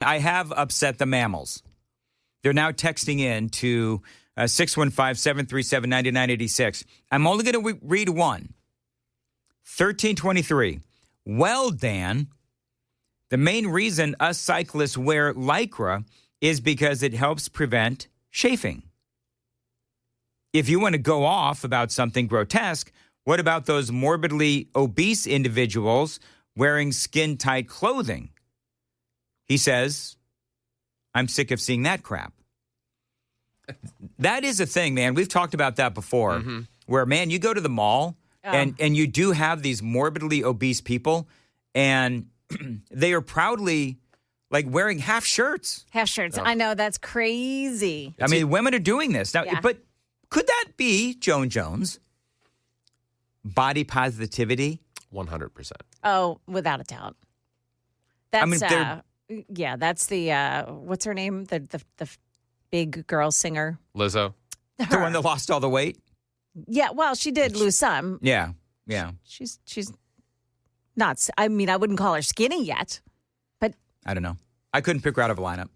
I have upset the mammals. They're now texting in to 615-737-9986. I'm only going to read one. 1323. Well, Dan, the main reason us cyclists wear Lycra is because it helps prevent chafing. If you want to go off about something grotesque, what about those morbidly obese individuals wearing skin-tight clothing? He says, I'm sick of seeing that crap. That is a thing, man. We've talked about that before, where, man, you go to the mall and you do have these morbidly obese people, and they are proudly like wearing half shirts. Half shirts. I know, that's crazy. I mean, women are doing this now, but could that be Joan Jones? Body positivity? 100%. Oh, without a doubt. That's, I mean, that's the, what's her name? The big girl singer. Lizzo. The one that lost all the weight? Yeah, well, she did lose some. Yeah. She's not, I mean, I wouldn't call her skinny yet, but. I don't know. I couldn't pick her out of a lineup,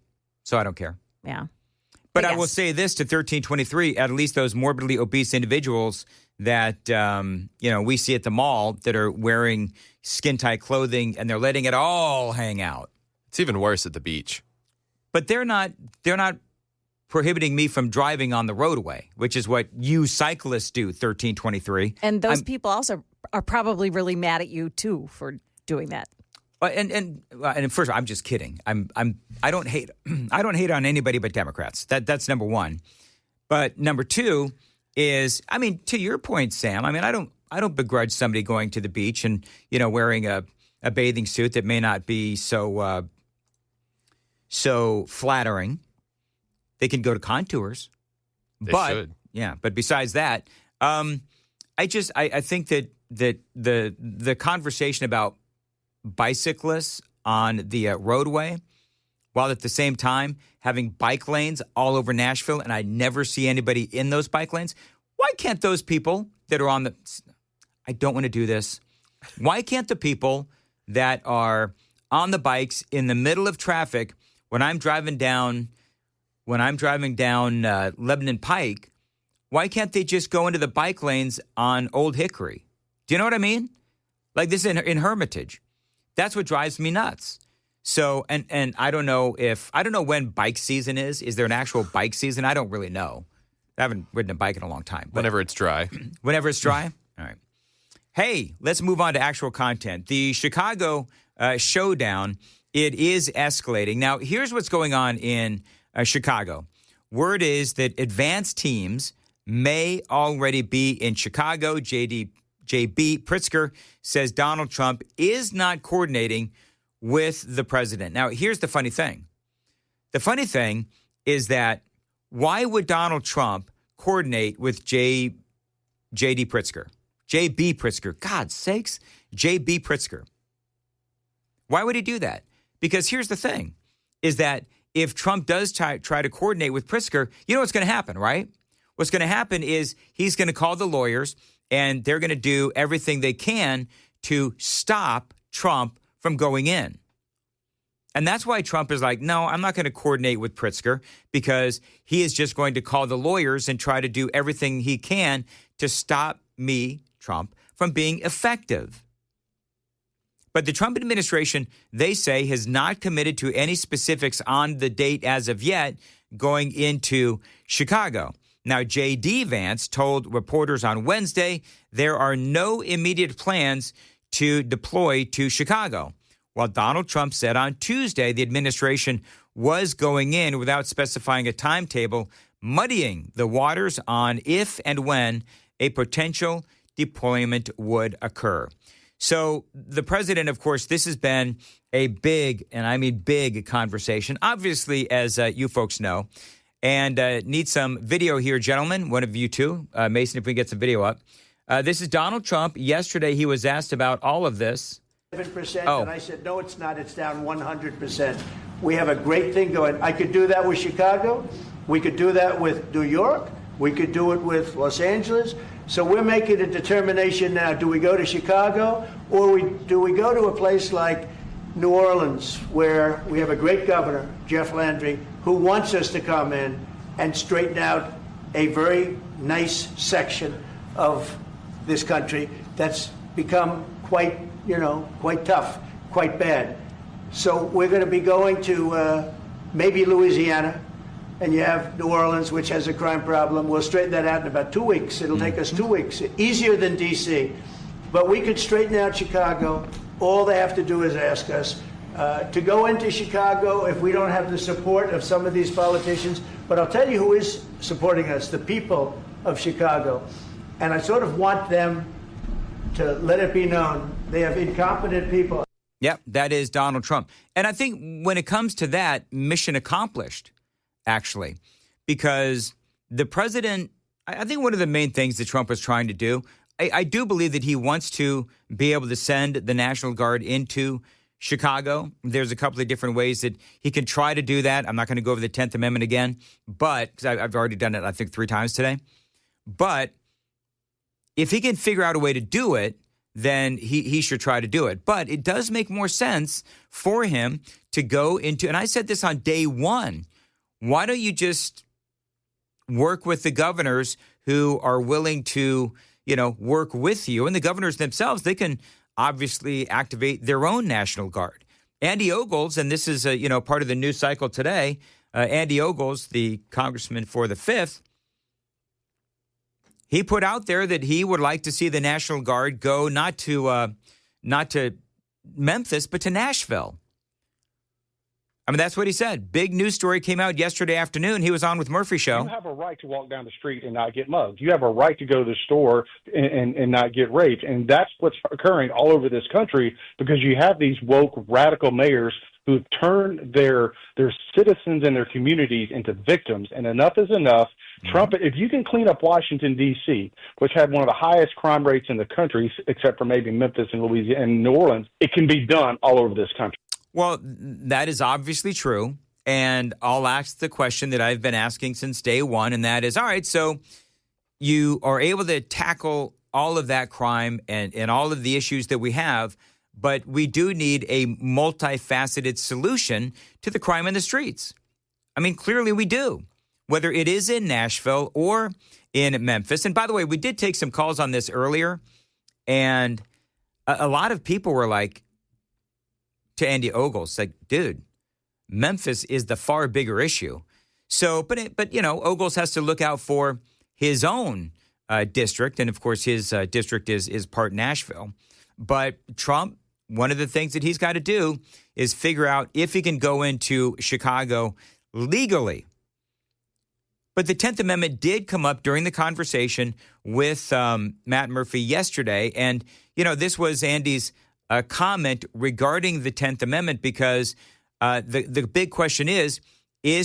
so I don't care. Yeah. But I will say this to 1323, at least those morbidly obese individuals that, we see at the mall that are wearing skin-tight clothing and they're letting it all hang out. It's even worse at the beach. But they're not prohibiting me from driving on the roadway, which is what you cyclists do, 1323. And those people also are probably really mad at you, too, for doing that. And first of all, I'm just kidding. I don't hate on anybody but Democrats. That's number one. But number two is, I mean, to your point, Sam, I mean, I don't begrudge somebody going to the beach and, wearing a bathing suit that may not be so flattering. They can go to contours. They should. Yeah, but besides that, I think that the conversation about bicyclists on the roadway, while at the same time having bike lanes all over Nashville, and I never see anybody in those bike lanes. Why can't those people that are I don't want to do this. Why can't the people that are on the bikes in the middle of traffic when I'm driving down Lebanon Pike, why can't they just go into the bike lanes on Old Hickory? Do you know what I mean? Like this in Hermitage. That's what drives me nuts. So, and I don't know when bike season is. Is there an actual bike season? I don't really know. I haven't ridden a bike in a long time. But whenever it's dry. Whenever it's dry? All right. Hey, let's move on to actual content. The Chicago showdown, it is escalating. Now, here's what's going on in Chicago. Word is that advanced teams may already be in Chicago. JB Pritzker says Donald Trump is not coordinating with the president. Now, here's the funny thing. The funny thing is that why would Donald Trump coordinate with JB Pritzker? JB Pritzker. God's sakes, JB Pritzker. Why would he do that? Because here's the thing, is that if Trump does try to coordinate with Pritzker, you know what's going to happen, right? What's going to happen is he's going to call the lawyers, and they're going to do everything they can to stop Trump from going in. And that's why Trump is like, no, I'm not going to coordinate with Pritzker, because he is just going to call the lawyers and try to do everything he can to stop me, Trump, from being effective. But the Trump administration, they say, has not committed to any specifics on the date as of yet going into Chicago. Now, J.D. Vance told reporters on Wednesday there are no immediate plans to deploy to Chicago, while Donald Trump said on Tuesday the administration was going in without specifying a timetable, muddying the waters on if and when a potential deployment would occur. So the president, of course, this has been a big, and I mean big, conversation, obviously, as you folks know, and need some video here, gentlemen. One of you two, Mason, if we get some video up. This is Donald Trump. Yesterday, he was asked about all of this. 7%, and I said, no, it's not. It's down 100%. We have a great thing going. I could do that with Chicago. We could do that with New York. We could do it with Los Angeles. So we're making a determination now. Do we go to Chicago, or do we go to a place like New Orleans, where we have a great governor, Jeff Landry, who wants us to come in and straighten out a very nice section of this country that's become quite tough, quite bad. So we're going to be going to maybe Louisiana, and you have New Orleans, which has a crime problem. We'll straighten that out in about 2 weeks. It'll take us 2 weeks, easier than D.C. But we could straighten out Chicago. All they have to do is ask us to go into Chicago if we don't have the support of some of these politicians. But I'll tell you who is supporting us, the people of Chicago. And I sort of want them to let it be known they have incompetent people. Yep, that is Donald Trump. And I think when it comes to that, mission accomplished, actually, because the president, I think one of the main things that Trump was trying to do, I do believe that he wants to be able to send the National Guard into Chicago. There's a couple of different ways that he can try to do that. I'm not going to go over the 10th Amendment again, but because I've already done it, I think 3 times today. But if he can figure out a way to do it, then he should try to do it. But it does make more sense for him to go into, and I said this on day one, why don't you just work with the governors who are willing to, work with you? And the governors themselves, they can obviously activate their own National Guard. Andy Ogles, and this is, part of the news cycle today, Andy Ogles, the congressman for the 5th, he put out there that he would like to see the National Guard go not to Memphis, but to Nashville. I mean, that's what he said. Big news story came out yesterday afternoon. He was on with Murphy Show. You have a right to walk down the street and not get mugged. You have a right to go to the store and not get raped. And that's what's occurring all over this country because you have these woke, radical mayors who've turned their citizens and their communities into victims. And enough is enough. Mm-hmm. Trump, if you can clean up Washington, D.C., which had one of the highest crime rates in the country, except for maybe Memphis and Louisiana and New Orleans, it can be done all over this country. Well, that is obviously true. And I'll ask the question that I've been asking since day one, and that is, all right, so you are able to tackle all of that crime and all of the issues that we have, but we do need a multifaceted solution to the crime in the streets. I mean, clearly we do, whether it is in Nashville or in Memphis. And by the way, we did take some calls on this earlier, and a lot of people were like, to Andy Ogles, like, dude, Memphis is the far bigger issue. So, but Ogles has to look out for his own district, and of course, his district is part Nashville. But Trump, one of the things that he's got to do is figure out if he can go into Chicago legally. But the 10th Amendment did come up during the conversation with Matt Murphy yesterday, and this was Andy's a comment regarding the 10th Amendment because the big question is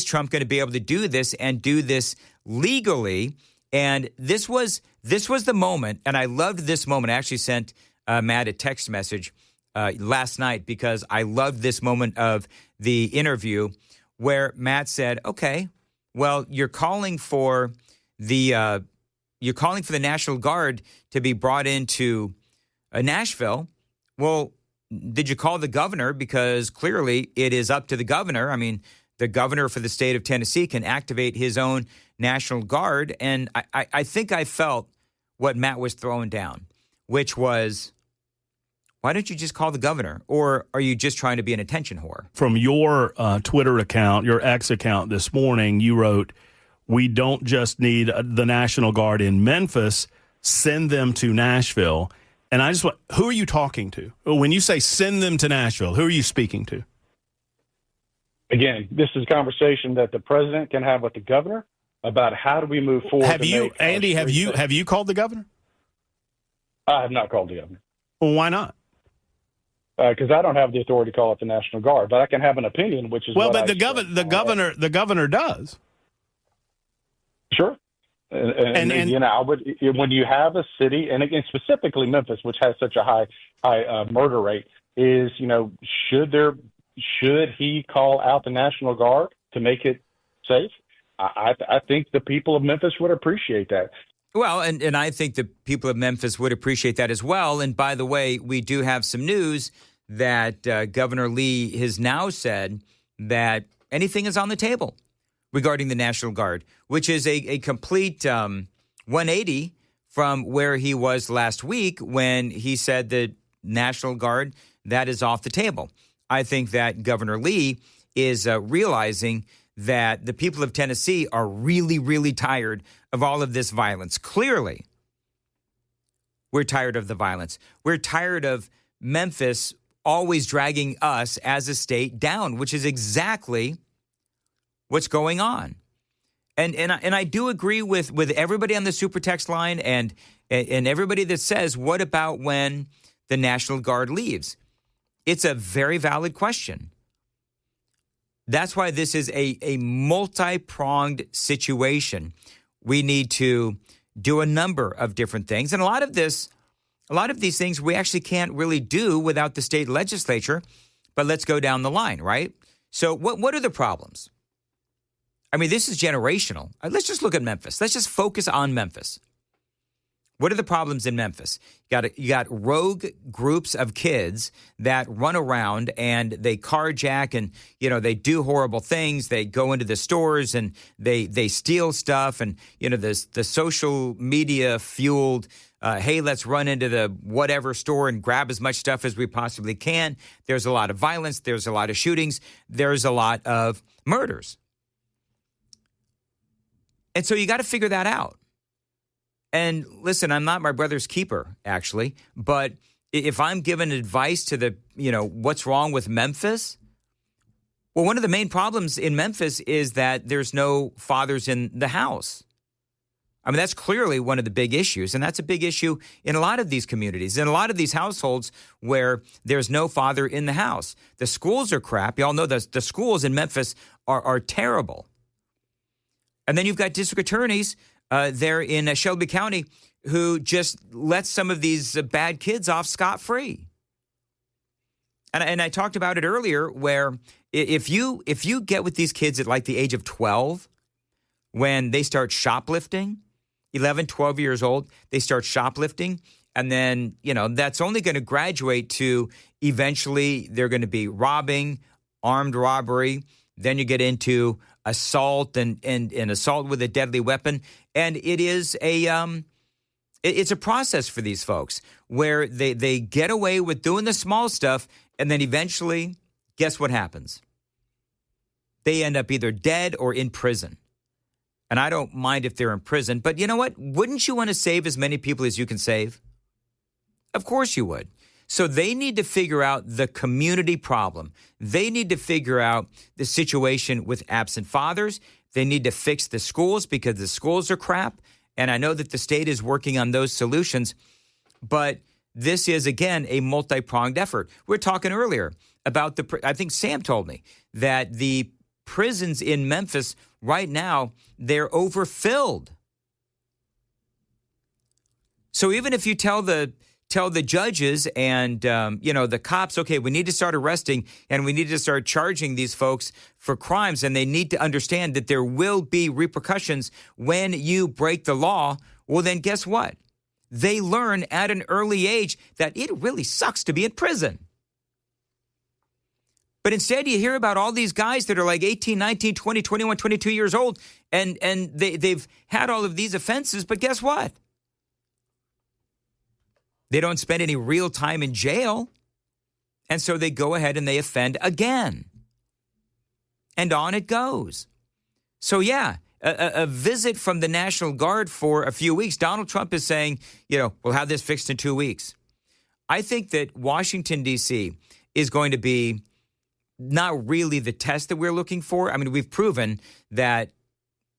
Trump going to be able to do this and do this legally? And this was the moment, and I loved this moment. I actually sent Matt a text message last night because I loved this moment of the interview where Matt said, okay, well, you're calling for the National Guard to be brought into Nashville. Well, did you call the governor? Because clearly it is up to the governor. I mean, the governor for the state of Tennessee can activate his own National Guard. And I think I felt what Matt was throwing down, which was, why don't you just call the governor? Or are you just trying to be an attention whore? From your Twitter account, your X account this morning, you wrote, we don't just need the National Guard in Memphis, send them to Nashville. And I just want, who are you talking to? When you say send them to Nashville, who are you speaking to? Again, this is a conversation that the president can have with the governor about how do we move forward. Have you called the governor? I have not called the governor. Well, why not? Because I don't have the authority to call it the National Guard, but I can have an opinion, which is but the governor does. Sure. And I would, when you have a city, and again specifically Memphis, which has such a high murder rate, is should he call out the National Guard to make it safe? I think the people of Memphis would appreciate that. Well, and I think the people of Memphis would appreciate that as well. And by the way, we do have some news that Governor Lee has now said that anything is on the table regarding the National Guard, which is a complete 180 from where he was last week when he said the National Guard, that is off the table. I think that Governor Lee is realizing that the people of Tennessee are really, really tired of all of this violence. Clearly, we're tired of the violence. We're tired of Memphis always dragging us as a state down, which is exactly what's going on. And I do agree with everybody on the super text line and everybody that says, what about when the National Guard leaves? It's a very valid question. That's why this is a multi-pronged situation. We need to do a number of different things. And a lot of these things we actually can't really do without the state legislature. But let's go down the line, right? So what are the problems? I mean, this is generational. Let's just look at Memphis. Let's just focus on Memphis. What are the problems in Memphis? You got rogue groups of kids that run around and they carjack and, they do horrible things. They go into the stores and they steal stuff and, the social media fueled, hey, let's run into the whatever store and grab as much stuff as we possibly can. There's a lot of violence. There's a lot of shootings. There's a lot of murders. And so you got to figure that out. And listen, I'm not my brother's keeper, actually, but if I'm given advice to the, what's wrong with Memphis, well, one of the main problems in Memphis is that there's no fathers in the house. I mean, that's clearly one of the big issues, and that's a big issue in a lot of these communities, in a lot of these households where there's no father in the house. The schools are crap. Y'all know the schools in Memphis are terrible. And then you've got district attorneys there in Shelby County who just let some of these bad kids off scot-free. And I talked about it earlier where if you get with these kids at like the age of 12, when they start shoplifting, 11, 12 years old, they start shoplifting. And then, that's only going to graduate to eventually they're going to be robbing, armed robbery. Then you get into assault and assault with a deadly weapon. And it is it's a process for these folks where they get away with doing the small stuff. And then eventually, guess what happens? They end up either dead or in prison. And I don't mind if they're in prison. But you know what? Wouldn't you want to save as many people as you can save? Of course you would. So they need to figure out the community problem. They need to figure out the situation with absent fathers. They need to fix the schools because the schools are crap. And I know that the state is working on those solutions. But this is, again, a multi-pronged effort. We were talking earlier about I think Sam told me that the prisons in Memphis right now, they're overfilled. So even if you tell the judges and, the cops, okay, we need to start arresting and we need to start charging these folks for crimes. And they need to understand that there will be repercussions when you break the law. Well, then guess what? They learn at an early age that it really sucks to be in prison. But instead, you hear about all these guys that are like 18, 19, 20, 21, 22 years old, and they've had all of these offenses. But guess what? They don't spend any real time in jail. And so they go ahead and they offend again. And on it goes. So, yeah, a visit from the National Guard for a few weeks. Donald Trump is saying, we'll have this fixed in 2 weeks. I think that Washington, D.C. is going to be not really the test that we're looking for. I mean, we've proven that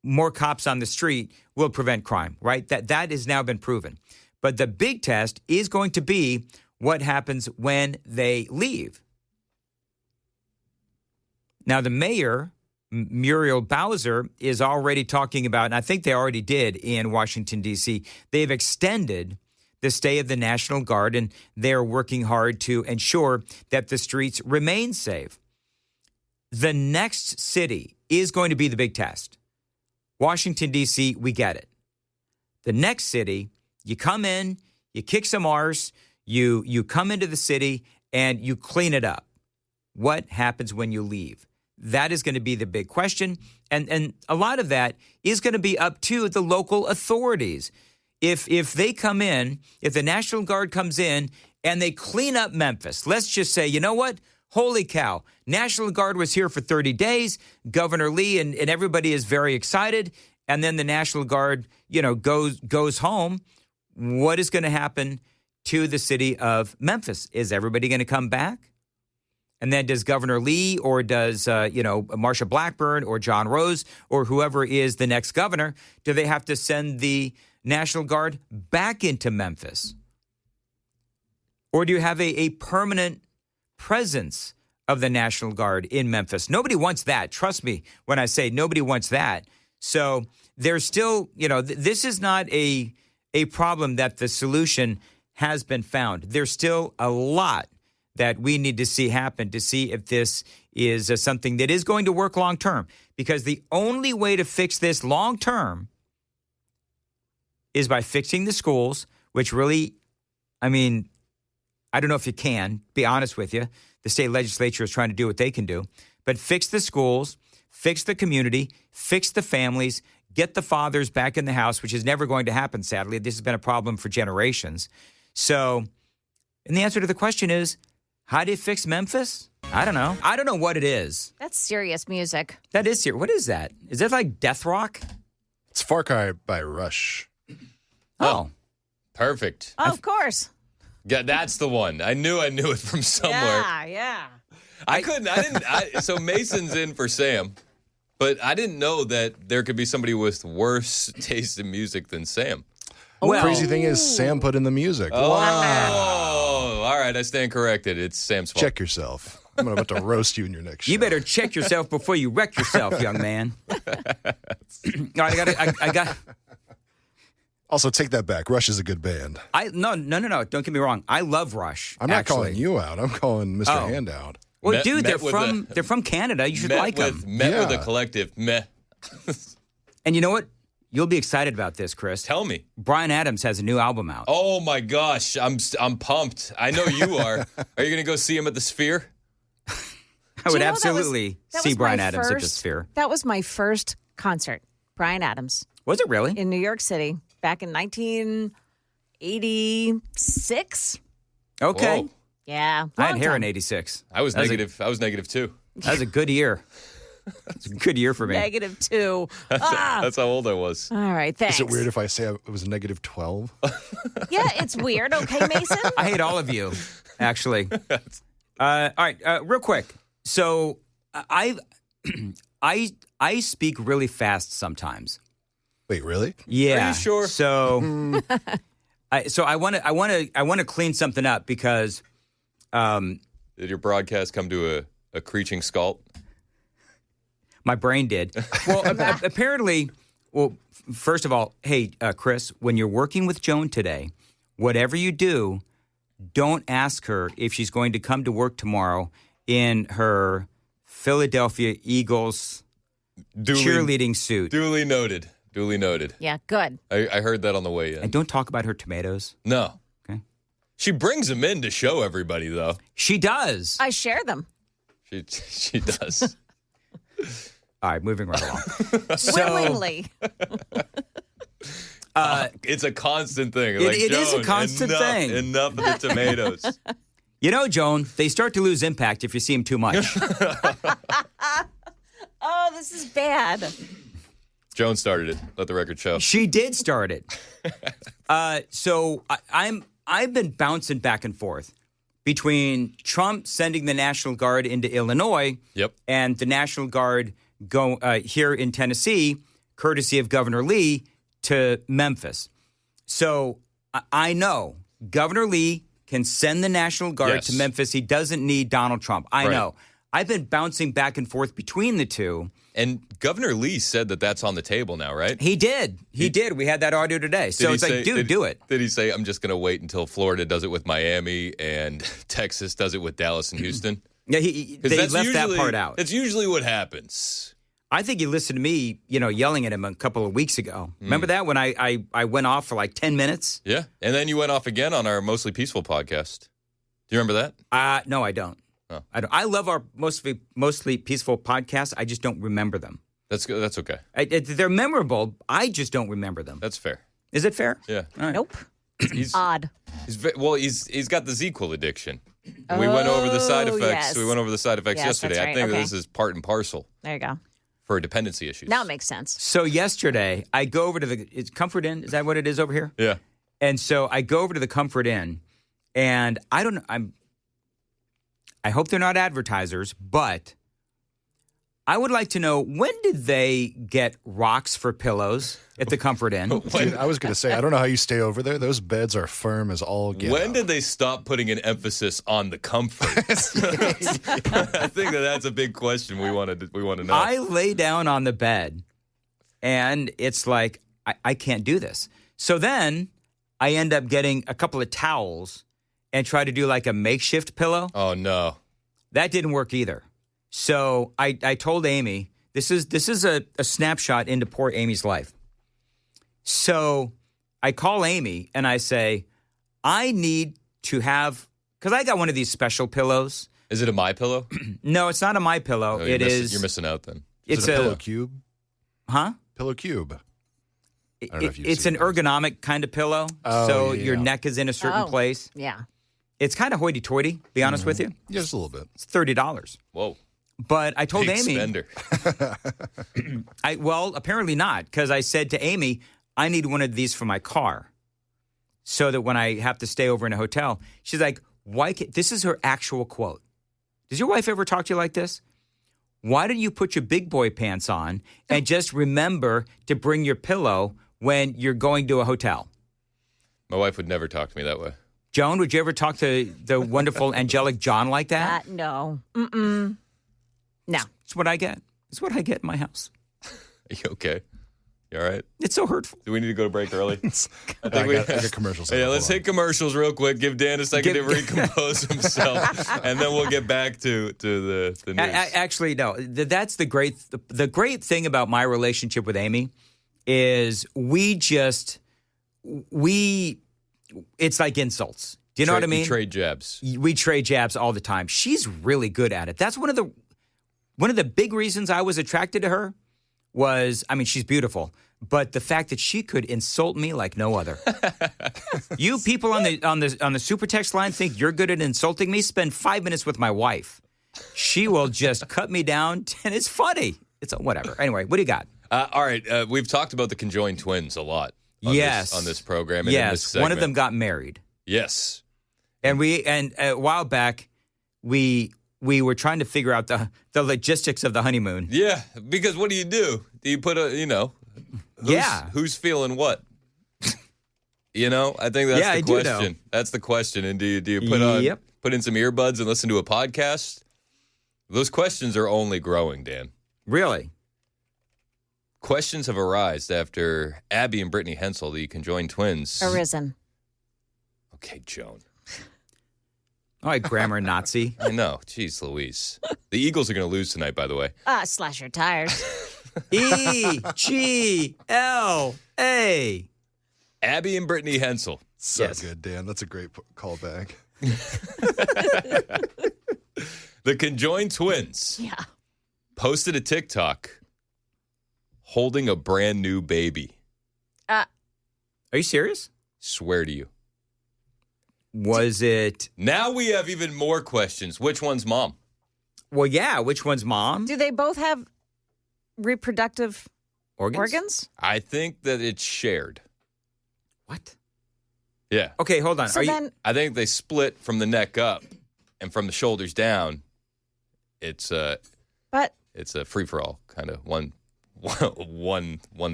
more cops on the street will prevent crime, right? That has now been proven. But the big test is going to be what happens when they leave. Now, the mayor, Muriel Bowser, is already talking about, and I think they already did in Washington, D.C., they've extended the stay of the National Guard, and they're working hard to ensure that the streets remain safe. The next city is going to be the big test. Washington, D.C., we get it. The next city, you come in, you kick some arse, you come into the city, and you clean it up. What happens when you leave? That is going to be the big question. And a lot of that is going to be up to the local authorities. If they come in, if the National Guard comes in and they clean up Memphis, let's just say, you know what? Holy cow. National Guard was here for 30 days. Governor Lee and everybody is very excited. And then the National Guard, goes home. What is going to happen to the city of Memphis? Is everybody going to come back? And then does Governor Lee or does, Marsha Blackburn or John Rose or whoever is the next governor, do they have to send the National Guard back into Memphis? Or do you have a permanent presence of the National Guard in Memphis? Nobody wants that. Trust me when I say nobody wants that. So there's still, this is not a problem that the solution has been found. There's still a lot that we need to see happen to see if this is something that is going to work long term. Because the only way to fix this long term is by fixing the schools, which really, I don't know if you can, be honest with you. The state legislature is trying to do what they can do. But fix the schools, fix the community, fix the families, get the fathers back in the house, which is never going to happen, sadly. This has been a problem for generations. So, and the answer to the question is, how do you fix Memphis? I don't know. I don't know what it is. That's serious music. That is serious. What is that? Is that like death rock? It's Far Cry by Rush. Oh. Perfect. Oh, of course. Yeah, that's the one. I knew it from somewhere. Yeah. So Mason's in for Sam, but I didn't know that there could be somebody with worse taste in music than Sam. Well, crazy thing is, Sam put in the music. Oh, all right. I stand corrected. It's Sam's fault. Check yourself. I'm about to roast you in your next show. You better check yourself before you wreck yourself, young man. All right, I got. Also, take that back. Rush is a good band. No. Don't get me wrong. I love Rush. I'm not calling you out. I'm calling Mr. Handout. Well, dude, they're from Canada. You should like them. Met with a collective. Meh. And you know what? You'll be excited about this, Chris. Tell me. Bryan Adams has a new album out. Oh my gosh, I'm pumped. I know you are. Are you going to go see him at the Sphere? I would absolutely see Bryan Adams at the Sphere. That was my first concert, Bryan Adams. Was it really? In New York City back in 1986. Okay. Whoa. Yeah. I had hair in 86. I was negative too. That was a good year. It's a good year for me. -2. That's how old I was. All right, thanks. Is it weird if I say it was -12? Yeah, it's weird. Okay, Mason? I hate all of you, actually. All right, real quick. So I speak really fast sometimes. Wait, really? Yeah. Are you sure? So I want to clean something up because Did your broadcast come to a screeching halt? my brain did. Well, apparently, first of all, hey, Chris, when you're working with Joan today, whatever you do, don't ask her if she's going to come to work tomorrow in her Philadelphia Eagles cheerleading suit. Duly noted. Yeah, good. I heard that on the way in. And don't talk about her tomatoes. No. Okay. She brings them in to show everybody, though. She does. I share them. She does. All right, moving right along. Willingly. It's a constant thing. It is a constant thing. Enough of the tomatoes. You know, Joan, they start to lose impact if you see them too much. Oh, this is bad. Joan started it. Let the record show. She did start it. So I've been bouncing back and forth between Trump sending the National Guard into Illinois and the National Guard here in Tennessee, courtesy of Governor Lee, to Memphis. So I know Governor Lee can send the National Guard to Memphis. He doesn't need Donald Trump. I know. I've been bouncing back and forth between the two. And Governor Lee said that that's on the table now, right? He did. He did. We had that audio today. So it's like, dude, do it. Did he say, I'm just going to wait until Florida does it with Miami and Texas does it with Dallas and Houston? Yeah, they left that part out. That's usually what happens. I think you listened to me, yelling at him a couple of weeks ago. Remember that when I went off for like 10 minutes? Yeah. And then you went off again on our Mostly Peaceful podcast Do you remember that? No, I don't. Oh. I don't. I love our mostly peaceful podcasts. I just don't remember them. That's good. That's okay. They're memorable. I just don't remember them. That's fair. Is it fair? Yeah. All right. Nope. He's Odd. he's got the ZQL addiction. And we went over the side effects. yes. We went over the side effects Yes, yesterday. that's I right. think Okay. this is part and parcel There you go. for dependency issues. Now it makes sense. So yesterday, I go over to it's Comfort Inn. Is that what it is over here? Yeah. And so I go over to the Comfort Inn, and I don't know. I hope they're not advertisers, but I would like to know, when did they get rocks for pillows at the Comfort Inn? Dude, I was going to say, I don't know how you stay over there. Those beds are firm as all get When out. did they stop putting an emphasis on the comfort? I think that's a big question we want to know. I lay down on the bed, and it's like, I can't do this. So then I end up getting a couple of towels and try to do like a makeshift pillow. Oh no. That didn't work either. So I told Amy, this is a snapshot into poor Amy's life. So I call Amy and I say, I need to have, because I got one of these special pillows. Is it a My Pillow? No, it's not a My Pillow. Oh, You're missing out then. It's Is it a pillow cube? Huh? Pillow cube. I don't know if you've It's seen an those. ergonomic kind of pillow. Oh, so yeah, your yeah. neck is in a certain Oh. place. Yeah. It's kind of hoity-toity, be honest with you. Yeah, just a little bit. It's $30. Whoa. But I told Big Amy, spender. well, apparently not, because I said to Amy, I need one of these for my car so that when I have to stay over in a hotel, she's like, why can't, this is her actual quote. Does your wife ever talk to you like this? Why don't you put your big boy pants on and just remember to bring your pillow when you're going to a hotel? My wife would never talk to me that way. Joan, would you ever talk to the wonderful angelic John like that? No. Mm-mm. No. It's what I get. It's what I get in my house. Are you okay? You all right? It's so hurtful. Do we need to go to break early? I got commercials. Yeah, let's hit commercials real quick. Give Dan a second to recompose himself, and then we'll get back to the news. Actually, no. That's the great thing about my relationship with Amy is it's like insults. Do you know what I mean? You trade jabs. We trade jabs all the time. She's really good at it. That's one of the big reasons I was attracted to her was, I mean, she's beautiful, but the fact that she could insult me like no other. You people on the super text line think you're good at insulting me? Spend 5 minutes with my wife. She will just cut me down, and it's funny. It's whatever. Anyway, what do you got? All right, we've talked about the conjoined twins a lot. On this program. And in this Yes, segment. one of them got married. Yes. And a while back, we were trying to figure out the logistics of the honeymoon. Yeah, because what do? Do you put who's feeling what? I think that's the question. That's the question. And do you put in some earbuds and listen to a podcast? Those questions are only growing, Dan. Really? Questions have arisen after Abby and Brittany Hensel, the conjoined twins. Arisen. Okay, Joan. All right, grammar Nazi. I know. Jeez Louise. The Eagles are going to lose tonight, by the way. Slash your tires. EGLA. Abby and Brittany Hensel. So Yes. good, Dan. That's a great callback. The conjoined twins Yeah. posted a TikTok holding a brand new baby. Are you serious? Swear to you. Was it? Now we have even more questions. Which one's mom? Well, yeah. Which one's mom? Do they both have reproductive organs? I think that it's shared. What? Yeah. Okay, hold on. So then, I think they split from the neck up and from the shoulders down. It's a free for all kind of one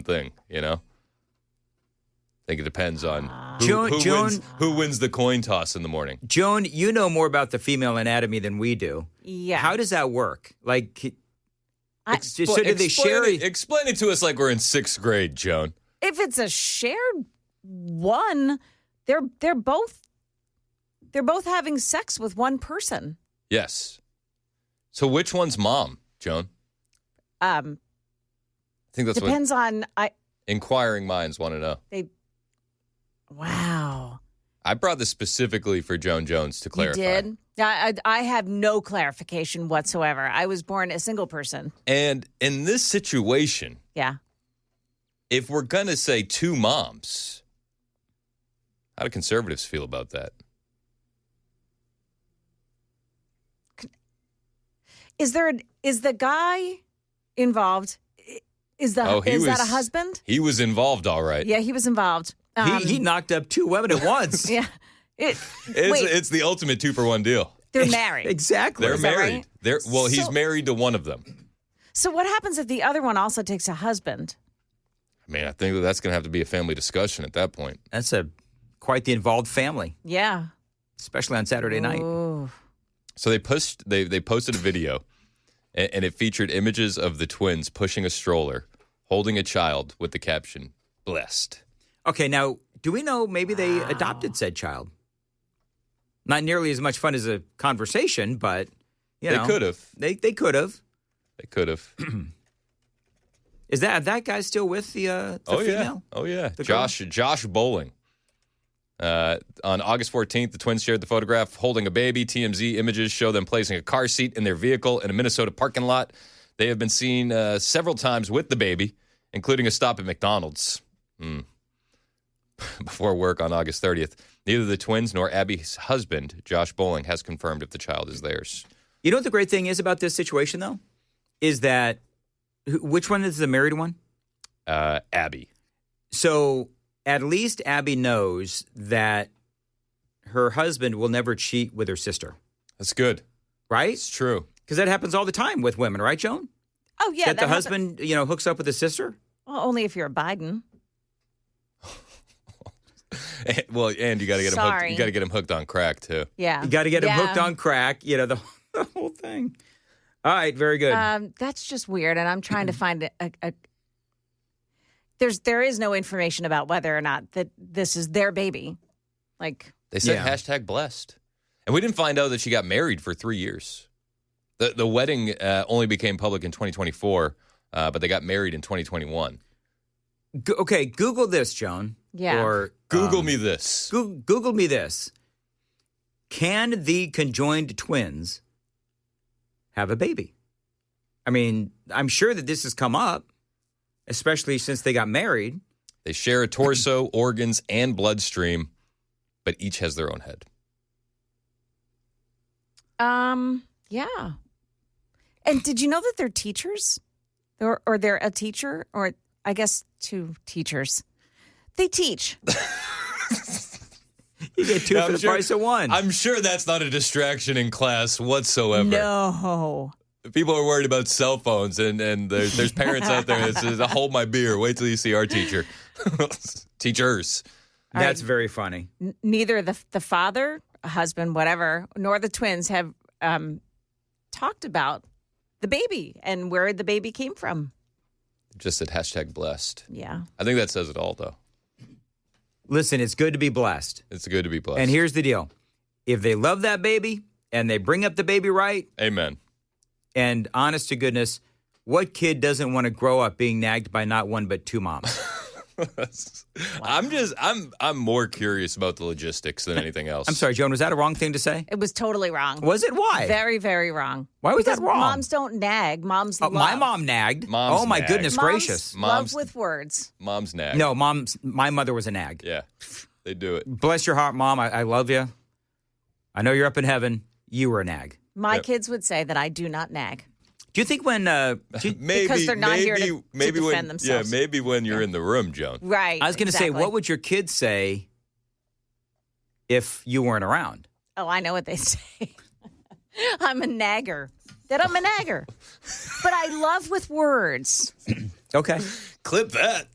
thing, I think it depends on who wins the coin toss in the morning. Joan, you know more about the female anatomy than we do. yeah. How does that work? Like, so do they Explain share? Explain it to us like we're in 6th grade, Joan. If it's a shared one, they're both having sex with one person. Yes. So which one's mom, Joan? I think that's Depends on inquiring minds want to know. Wow. I brought this specifically for Joan Jones to clarify. You did? I have no clarification whatsoever. I was born a single person. And in this situation, yeah, if we're going to say two moms, how do conservatives feel about that? Is the guy involved? Is that a husband? He was involved, all right. Yeah, he was involved. He knocked up two women at once. Yeah. It's the ultimate 2-for-1 deal. They're married. Exactly. They're married. Right? He's married to one of them. So what happens if the other one also takes a husband? I mean, I think that's going to have to be a family discussion at that point. That's quite the involved family. Yeah. Especially on Saturday night. So they posted a video, and it featured images of the twins pushing a stroller, holding a child with the caption, "Blessed." Okay, now, do we know maybe they adopted said child? Not nearly as much fun as a conversation, but, you know. They could have. They could have. They could have. Is that guy still with the female? Oh, yeah. The Josh Bowling. On August 14th, the twins shared the photograph holding a baby. TMZ images show them placing a car seat in their vehicle in a Minnesota parking lot. They have been seen several times with the baby, including a stop at McDonald's. Before work on August 30th. Neither the twins nor Abby's husband, Josh Bowling, has confirmed if the child is theirs. You know what the great thing is about this situation, though? Is that, which one is the married one? Abby. So at least Abby knows that her husband will never cheat with her sister. That's good. Right? It's true. Because that happens all the time with women, right, Joan? Oh, yeah. That the husband, hooks up with his sister? Well, only if you're a Biden. Well, and you got to get him hooked. You got to get him hooked on crack too. Yeah, you got to get him hooked on crack. The whole thing. All right, very good. That's just weird, and I'm trying to find there is no information about whether or not that this is their baby. Like they said, #blessed, and we didn't find out that she got married for 3 years. The wedding only became public in 2024, but they got married in 2021. Okay, Google this, Joan. Yeah. Or Google me this. Google me this. Can the conjoined twins have a baby? I mean, I'm sure that this has come up, especially since they got married. They share a torso, organs, and bloodstream, but each has their own head. Yeah. And did you know that they're teachers? Or they're a teacher? Or I guess two teachers. They teach. You get two for the price of one. I'm sure that's not a distraction in class whatsoever. No. People are worried about cell phones, and there's parents out there that says, "Hold my beer. Wait till you see our teacher." Teachers. That's very funny. Neither the father, husband, whatever, nor the twins have talked about the baby and where the baby came from. Just said #blessed. Yeah. I think that says it all, though. Listen, it's good to be blessed. It's good to be blessed. And here's the deal. If they love that baby and they bring up the baby right. Amen. And honest to goodness, what kid doesn't want to grow up being nagged by not one but two moms? I'm more curious about the logistics than anything else. I'm sorry, Joan, was that a wrong thing to say? It was totally wrong. Was it? Why? Very, very wrong. Why was that wrong? Moms don't nag. Moms love. My mom nagged. Moms my nag. goodness gracious. Love with words. Moms nag. No, my mother was a nag. Yeah, they do it. Bless your heart, Mom. I love you. I know you're up in heaven. You were a nag. My kids would say that I do not nag. Do you think when because they're not here to defend themselves? Yeah, maybe when you're in the room, Joan. Right. I was going to say, what would your kids say if you weren't around? Oh, I know what they say. I'm a nagger. That I'm a nagger. But I love with words. Okay. Clip that.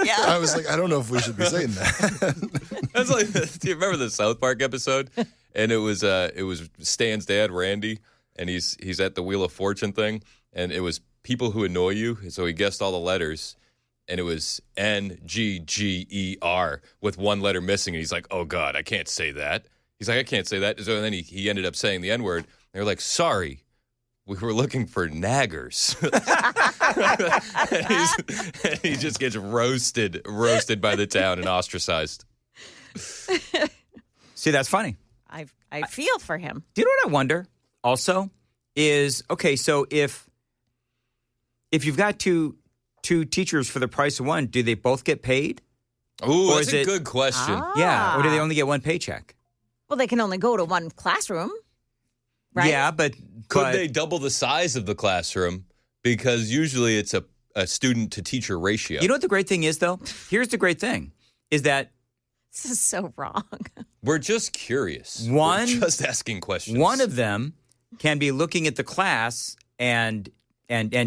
Yeah. I was like, I don't know if we should be saying that. That's like, do you remember the South Park episode? And it was Stan's dad, Randy, and he's at the Wheel of Fortune thing, and it was people who annoy you. So he guessed all the letters, and it was NGGER with one letter missing. And he's like, "Oh God, I can't say that." He's like, "I can't say that." So then he ended up saying the N-word. They're like, "Sorry, we were looking for naggers." and he just gets roasted by the town and ostracized. See, that's funny. I feel for him. Do you know what I wonder also is, okay, so if you've got two teachers for the price of one, do they both get paid? Ooh, that's a good question. Yeah, or do they only get one paycheck? Well, they can only go to one classroom, right? Yeah, but could they double the size of the classroom? Because usually it's a student-to-teacher ratio. You know what the great thing is, though? Here's the great thing, is that this is so wrong. We're just curious. We're just asking questions. One of them can be looking at the class and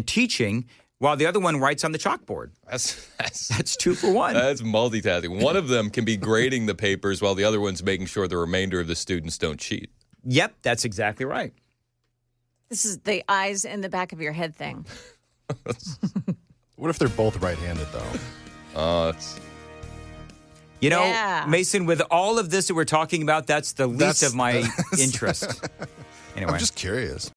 teaching, while the other one writes on the chalkboard. That's 2 for 1. That's multitasking. One of them can be grading the papers while the other one's making sure the remainder of the students don't cheat. Yep, that's exactly right. This is the eyes in the back of your head thing. What if they're both right-handed, though? You know, Mason, with all of this that we're talking about, that's the least of my interest. Anyway. I'm just curious.